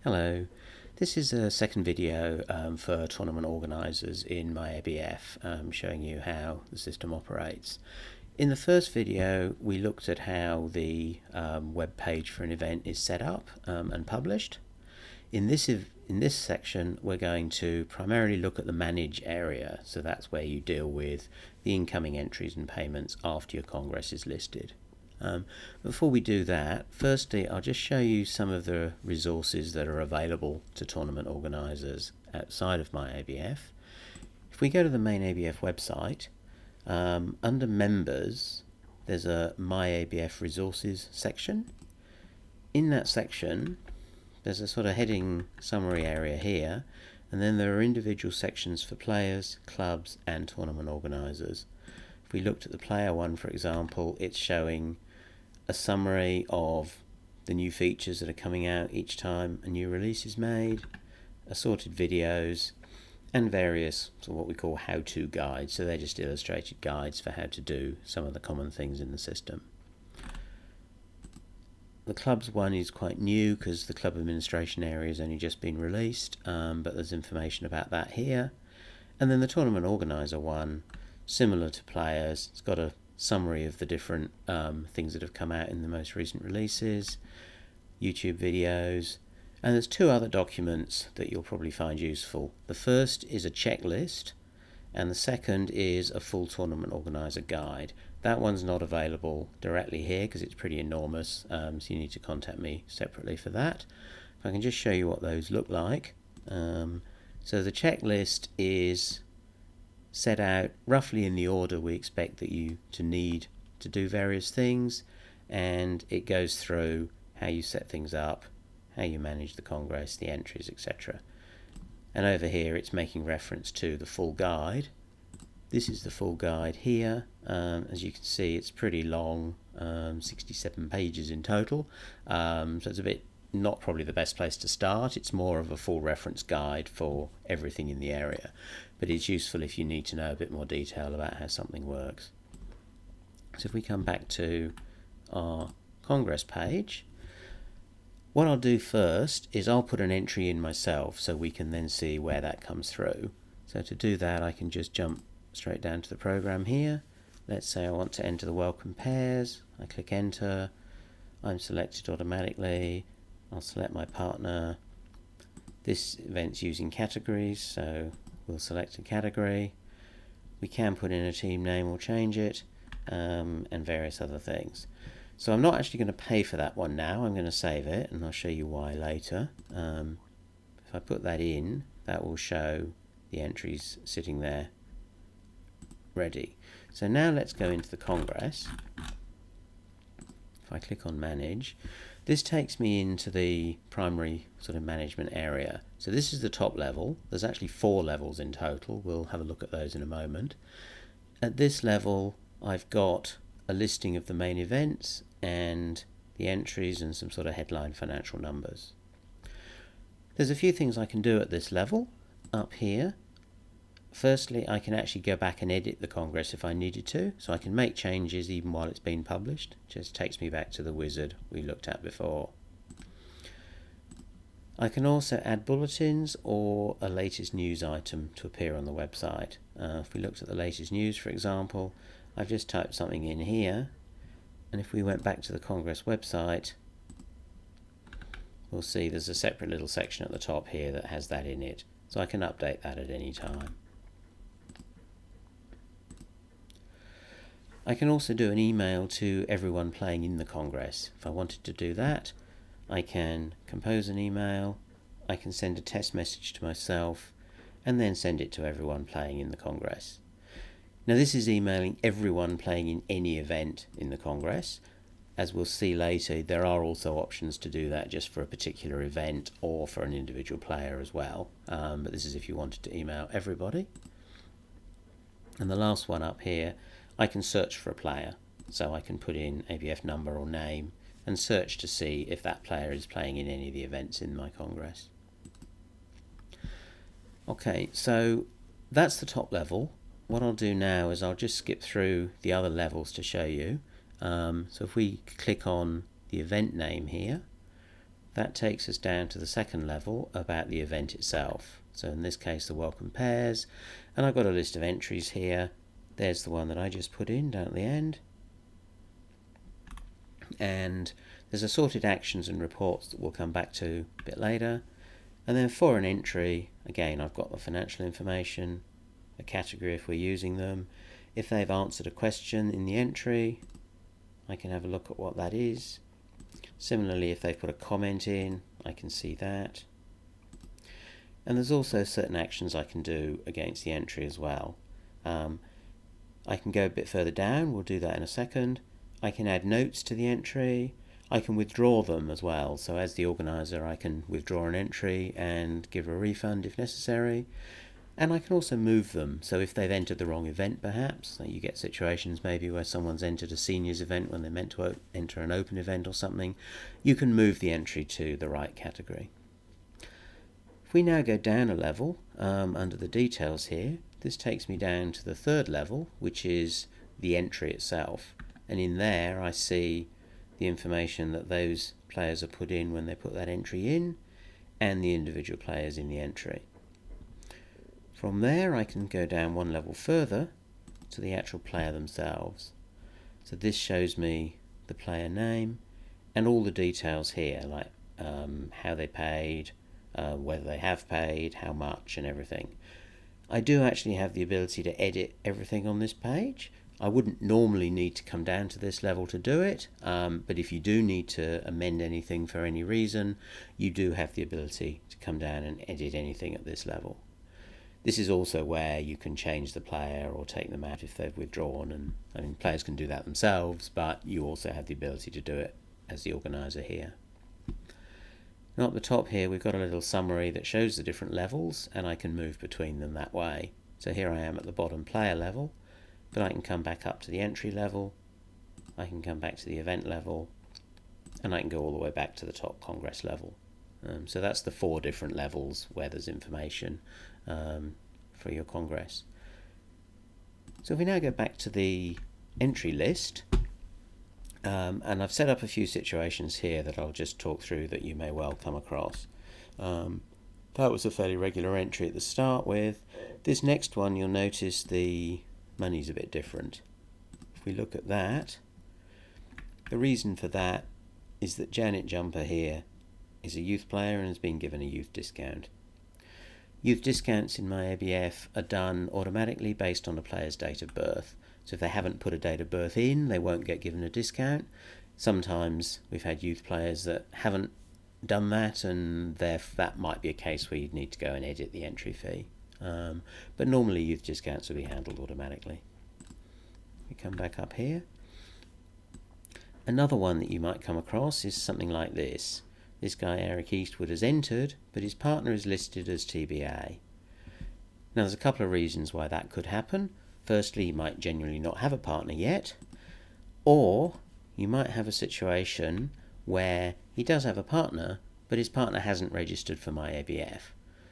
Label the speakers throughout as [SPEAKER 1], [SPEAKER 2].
[SPEAKER 1] Hello, this is a second video for tournament organisers in My ABF, showing you how the system operates. In the first video we looked at how the web page for an event is set up and published. In this section we're going to primarily look at the manage area, so that's where you deal with the incoming entries and payments after your Congress is listed. Before we do that, firstly I'll just show you some of the resources that are available to tournament organisers outside of My ABF. If we go to the main ABF website, under members there's a My ABF resources section. In that section there's a sort of heading summary area here, and then there are individual sections for players, clubs and tournament organisers. If we looked at the player one, for example, it's showing a summary of the new features that are coming out each time a new release is made, assorted videos, and various what we call how-to guides. So they're just illustrated guides for how to do some of the common things in the system. The clubs one is quite new because the club administration area has only just been released, but there's information about that here. And then the tournament organizer one, similar to players, it's got a summary of the different things that have come out in the most recent releases, YouTube videos, and there's two other documents that you'll probably find useful. The first is a checklist, and the second is a full tournament organizer guide. That one's not available directly here because it's pretty enormous, so you need to contact me separately for that. If I can just show you what those look like. So the checklist is set out roughly in the order we expect that you to need to do various things, and it goes through how you set things up, how you manage the Congress, the entries, etc. And over here it's making reference to the full guide. This is the full guide here. As you can see, it's pretty long, 67 pages in total, so it's a bit not probably the best place to start. It's more of a full reference guide for everything in the area, but it's useful if you need to know a bit more detail about how something works. So if we come back to our Congress page, what I'll do first is I'll put an entry in myself so we can then see where that comes through. So to do that I can just jump straight down to the program here. Let's say I want to enter the welcome pairs. I click enter, I'm selected automatically. I'll select my partner. This event's using categories, so we'll select a category. We can put in a team name or change it, and various other things. So I'm not actually going to pay for that one now. I'm going to save it, and I'll show you why later. If I put that in, that will show the entries sitting there ready. So now let's go into the Congress. If I click on manage, this takes me into the primary sort of management area. So this is the top level. There's actually 4 levels in total. We'll have a look at those in a moment. At this level I've got a listing of the main events and the entries and some sort of headline financial numbers. There's a few things I can do at this level up here. Firstly, I can actually go back and edit the Congress if I needed to, so I can make changes even while it's being published. It just takes me back to the wizard we looked at before. I can also add bulletins or a latest news item to appear on the website. If we looked at the latest news, for example, I've just typed something in here, and if we went back to the Congress website, we'll see there's a separate little section at the top here that has that in it, so I can update that at any time. I can also do an email to everyone playing in the Congress. If I wanted to do that, I can compose an email, I can send a test message to myself, and then send it to everyone playing in the Congress. Now this is emailing everyone playing in any event in the Congress. As we'll see later, there are also options to do that just for a particular event or for an individual player as well. But this is if you wanted to email everybody. And the last one up here, I can search for a player. So I can put in ABF number or name and search to see if that player is playing in any of the events in my Congress. Okay, so that's the top level. What I'll do now is I'll just skip through the other levels to show you. So if we click on the event name here, that takes us down to the second level about the event itself. So in this case the welcome pairs, and I've got a list of entries here. There's the one that I just put in down at the end, and there's assorted actions and reports that we'll come back to a bit later. And then for an entry, again, I've got the financial information, a category if we're using them. If they've answered a question in the entry, I can have a look at what that is. Similarly, if they've put a comment in, I can see that. And there's also certain actions I can do against the entry as well. I can go a bit further down, we'll do that in a second. I can add notes to the entry. I can withdraw them as well. So as the organizer, I can withdraw an entry and give a refund if necessary. And I can also move them. So if they've entered the wrong event, perhaps, you get situations maybe where someone's entered a seniors event when they're meant to enter an open event or something, you can move the entry to the right category. If we now go down a level under the details here, this takes me down to the third level, which is the entry itself. And in there I see the information that those players are put in when they put that entry in, and the individual players in the entry. From there I can go down one level further to the actual player themselves. So this shows me the player name and all the details here, like how they paid, whether they have paid, how much, and everything. I do actually have the ability to edit everything on this page. I wouldn't normally need to come down to this level to do it, but if you do need to amend anything for any reason, you do have the ability to come down and edit anything at this level. This is also where you can change the player or take them out if they've withdrawn, and I mean players can do that themselves, but you also have the ability to do it as the organizer here. Now at the top here we've got a little summary that shows the different levels, and I can move between them that way. So here I am at the bottom player level, but I can come back up to the entry level, I can come back to the event level, and I can go all the way back to the top Congress level. So that's the 4 different levels where there's information for your Congress. So if we now go back to the entry list, and I've set up a few situations here that I'll just talk through that you may well come across. That was a fairly regular entry at the start with. This next one, you'll notice the money's a bit different. If we look at that, the reason for that is that Janet Jumper here is a youth player and has been given a youth discount. Youth discounts in My ABF are done automatically based on a player's date of birth. So if they haven't put a date of birth in, they won't get given a discount. Sometimes we've had youth players that haven't done that, and that might be a case where you'd need to go and edit the entry fee. But normally youth discounts will be handled automatically. We come back up here. Another one that you might come across is something like this. This guy Eric Eastwood has entered, but his partner is listed as TBA. Now there's a couple of reasons why that could happen. Firstly, he might genuinely not have a partner yet, or you might have a situation where he does have a partner, but his partner hasn't registered for My ABF.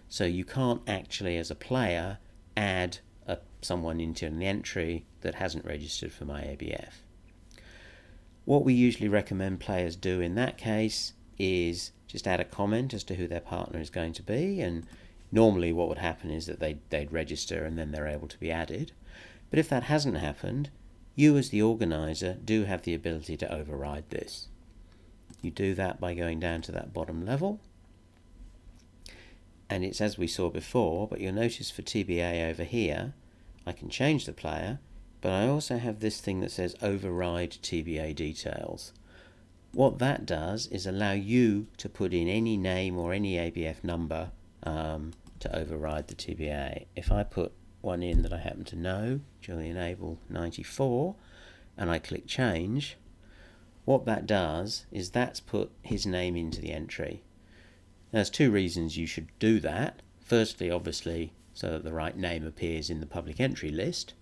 [SPEAKER 1] So you can't actually, as a player, add someone into an entry that hasn't registered for My ABF. What we usually recommend players do in that case is just add a comment as to who their partner is going to be, and normally what would happen is that they'd register and then they're able to be added. But if that hasn't happened, you as the organizer do have the ability to override this. You do that by going down to that bottom level, and it's as we saw before, but you'll notice for TBA over here I can change the player, but I also have this thing that says override TBA details. What that does is allow you to put in any name or any ABF number to override the TBA. If I put one in that I happen to know, Julian Abel 94, and I click change, what that does is that's put his name into the entry. Now, there's 2 reasons you should do that. Firstly, obviously, so that the right name appears in the public entry list,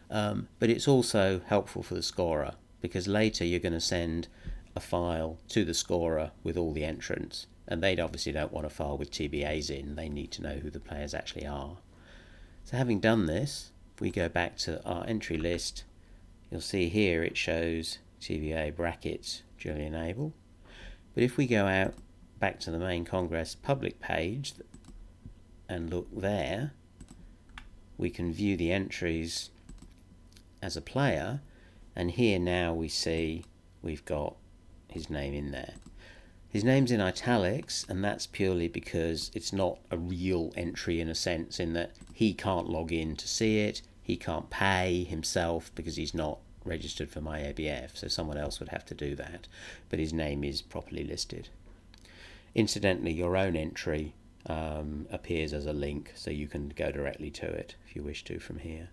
[SPEAKER 1] but it's also helpful for the scorer, because later you're going to send a file to the scorer with all the entrants, and they obviously don't want a file with TBAs in. They need to know who the players actually are. So having done this, if we go back to our entry list, you'll see here it shows TBA brackets Julian Abel. But if we go out back to the main Congress public page and look there, we can view the entries as a player, and here now we see we've got his name in there. His name's in italics, and that's purely because it's not a real entry in a sense, in that he can't log in to see it, he can't pay himself because he's not registered for My ABF, so someone else would have to do that, but his name is properly listed. Incidentally, your own entry appears as a link, so you can go directly to it if you wish to from here.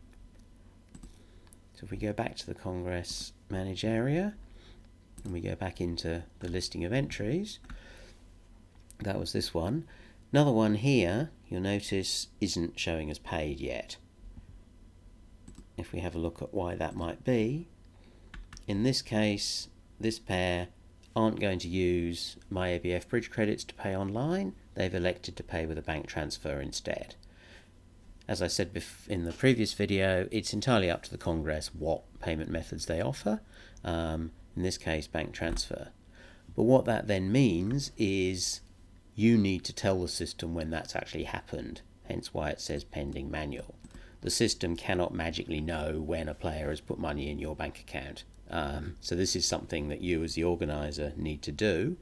[SPEAKER 1] So if we go back to the Congress Manage area, and we go back into the listing of entries, that was this one. Another one here, you'll notice, isn't showing as paid yet. If we have a look at why that might be, in this case, this pair aren't going to use My ABF bridge credits to pay online. They've elected to pay with a bank transfer instead. As I said in the previous video, it's entirely up to the Congress what payment methods they offer. In this case, bank transfer. But what that then means is you need to tell the system when that's actually happened, hence why it says pending manual. The system cannot magically know when a player has put money in your bank account. So this is something that you as the organizer need to do.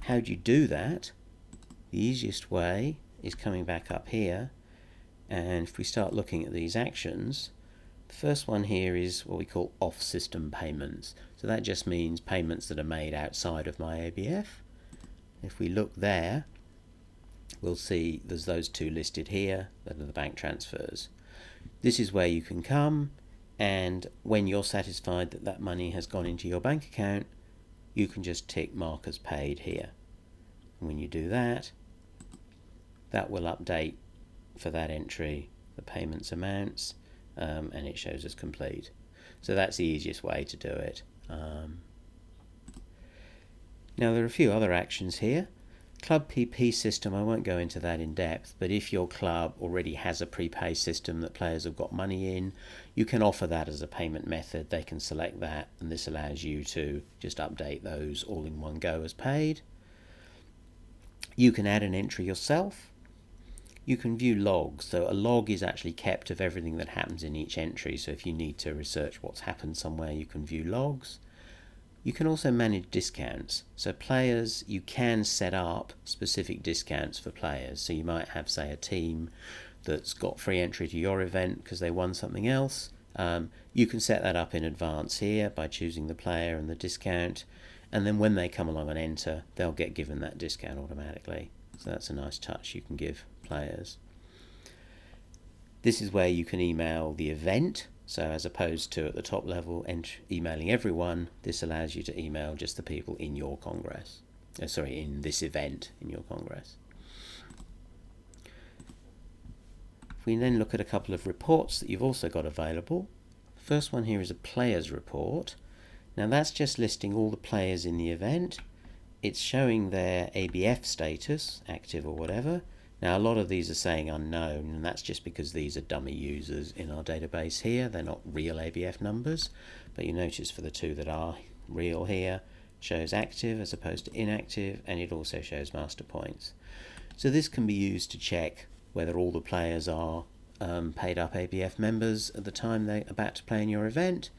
[SPEAKER 1] How do you do that? The easiest way is coming back up here, and if we start looking at these actions, the first one here is what we call off-system payments. So that just means payments that are made outside of My ABF. If we look there, we'll see there's those two listed here that are the bank transfers. This is where you can come, and when you're satisfied that that money has gone into your bank account, you can just tick mark as paid here. And when you do that, that will update for that entry the payments amounts, and it shows as complete. So that's the easiest way to do it. Now there are a few other actions here. Club PP system, I won't go into that in depth, but if your club already has a prepay system that players have got money in, you can offer that as a payment method. They can select that, and this allows you to just update those all in one go as paid. You can add an entry yourself. You can view logs. So a log is actually kept of everything that happens in each entry. So if you need to research what's happened somewhere, you can view logs. You can also manage discounts. So players, you can set up specific discounts for players. So you might have, say, a team that's got free entry to your event because they won something else. You can set that up in advance here by choosing the player and the discount. And then when they come along and enter, they'll get given that discount automatically. So that's a nice touch you can give players. This is where you can email the event. So as opposed to at the top level emailing everyone, this allows you to email just the people in your Congress. In this event in your Congress. If we then look at a couple of reports that you've also got available. The first one here is a players report. Now that's just listing all the players in the event. It's showing their ABF status, active or whatever. Now a lot of these are saying unknown, and that's just because these are dummy users in our database here. They're not real ABF numbers, but you notice for the two that are real here, it shows active as opposed to inactive, and it also shows master points. So this can be used to check whether all the players are paid up ABF members at the time they're about to play in your event.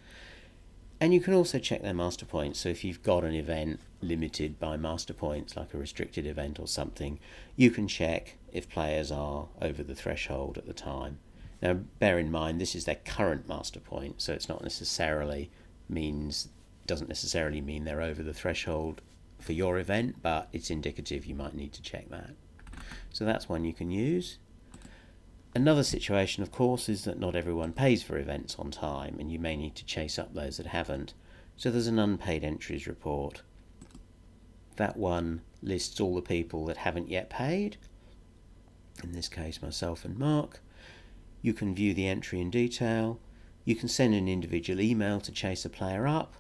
[SPEAKER 1] And you can also check their master points. So if you've got an event limited by master points, like a restricted event or something, you can check if players are over the threshold at the time. Now bear in mind this is their current master point, so it's not necessarily doesn't necessarily mean they're over the threshold for your event, but it's indicative. You might need to check that. So that's one you can use. Another situation, of course, is that not everyone pays for events on time, and you may need to chase up those that haven't. So there's an unpaid entries report. That one lists all the people that haven't yet paid, in this case myself and Mark. You can view the entry in detail. You can send an individual email to chase a player up,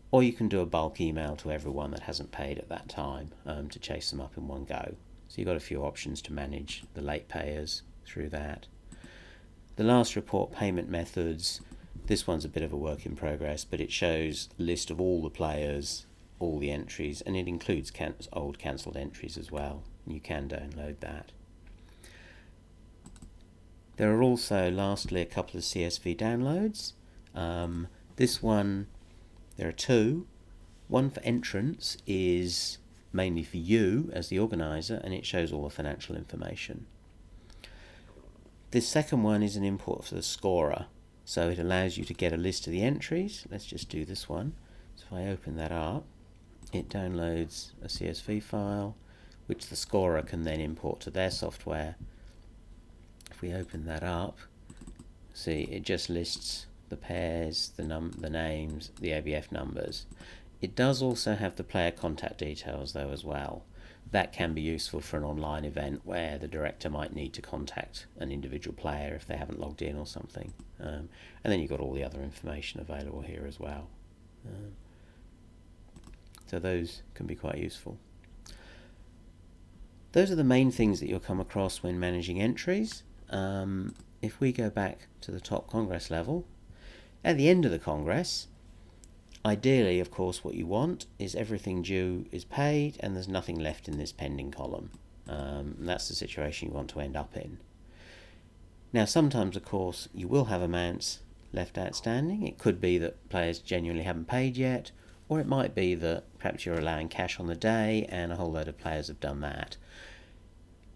[SPEAKER 1] or you can do a bulk email to everyone that hasn't paid at that time to chase them up in one go. So you've got a few options to manage the late payers through that. The last report, payment methods, this one's a bit of a work in progress, but it shows a list of all the players all the entries, and it includes old cancelled entries as well. You can download that. There are also, lastly, a couple of CSV downloads. This one, there are two. One for entrance is mainly for you as the organiser, and it shows all the financial information. This second one is an import for the scorer, so it allows you to get a list of the entries. Let's just do this one. So if I open that up, it downloads a CSV file which the scorer can then import to their software. If we open that up, see, it just lists the pairs, the names, the ABF numbers. It does also have the player contact details though as well. That can be useful for an online event where the director might need to contact an individual player if they haven't logged in or something. And then you've got all the other information available here as well. So those can be quite useful. Those are the main things that you'll come across when managing entries. If we go back to the top Congress level, at the end of the Congress, ideally, of course, what you want is everything due is paid and there's nothing left in this pending column. And that's the situation you want to end up in. Now, sometimes, of course, you will have amounts left outstanding. It could be that players genuinely haven't paid yet, or it might be that perhaps you're allowing cash on the day and a whole load of players have done that.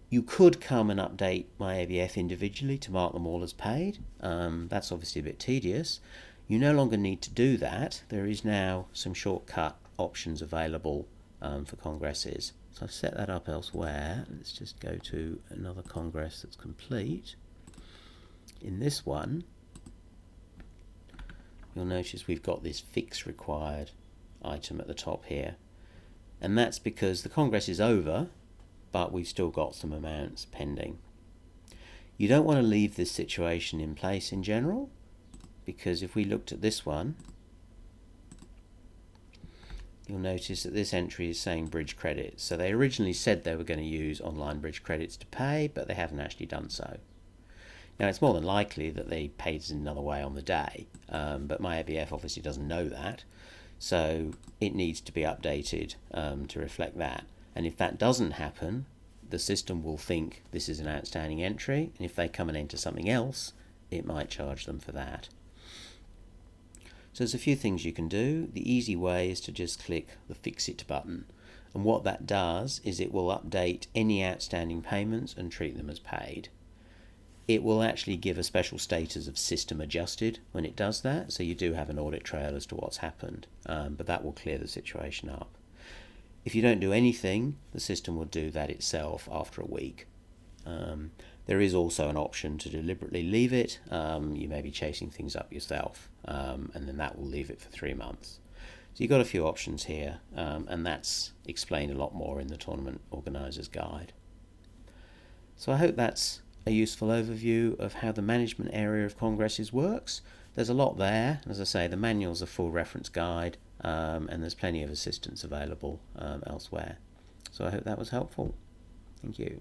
[SPEAKER 1] You could come and update My ABF individually to mark them all as paid. That's obviously a bit tedious. You no longer need to do that. There is now some shortcut options available for congresses. So I've set that up elsewhere. Let's just go to another congress that's complete. In this one, you'll notice we've got this fix required item at the top here. And that's because the congress is over, but we've still got some amounts pending. You don't want to leave this situation in place in general, because if we looked at this one, you'll notice that this entry is saying bridge credits. So they originally said they were going to use online bridge credits to pay, but they haven't actually done so. Now, it's more than likely that they paid in another way on the day, but My ABF obviously doesn't know that, so it needs to be updated to reflect that. And if that doesn't happen, the system will think this is an outstanding entry, and if they come and enter something else, it might charge them for that. So there's a few things you can do. The easy way is to just click the Fix It button, and what that does is it will update any outstanding payments and treat them as paid. It will actually give a special status of system adjusted when it does that, so you do have an audit trail as to what's happened, but that will clear the situation up. If you don't do anything, the system will do that itself after a week. There is also an option to deliberately leave it. You may be chasing things up yourself, and then that will leave it for 3 months. So you've got a few options here, and that's explained a lot more in the Tournament Organiser's Guide. So I hope that's a useful overview of how the management area of congresses works. There's a lot there. As I say, the manual's a full reference guide, and there's plenty of assistance available elsewhere. So I hope that was helpful. Thank you.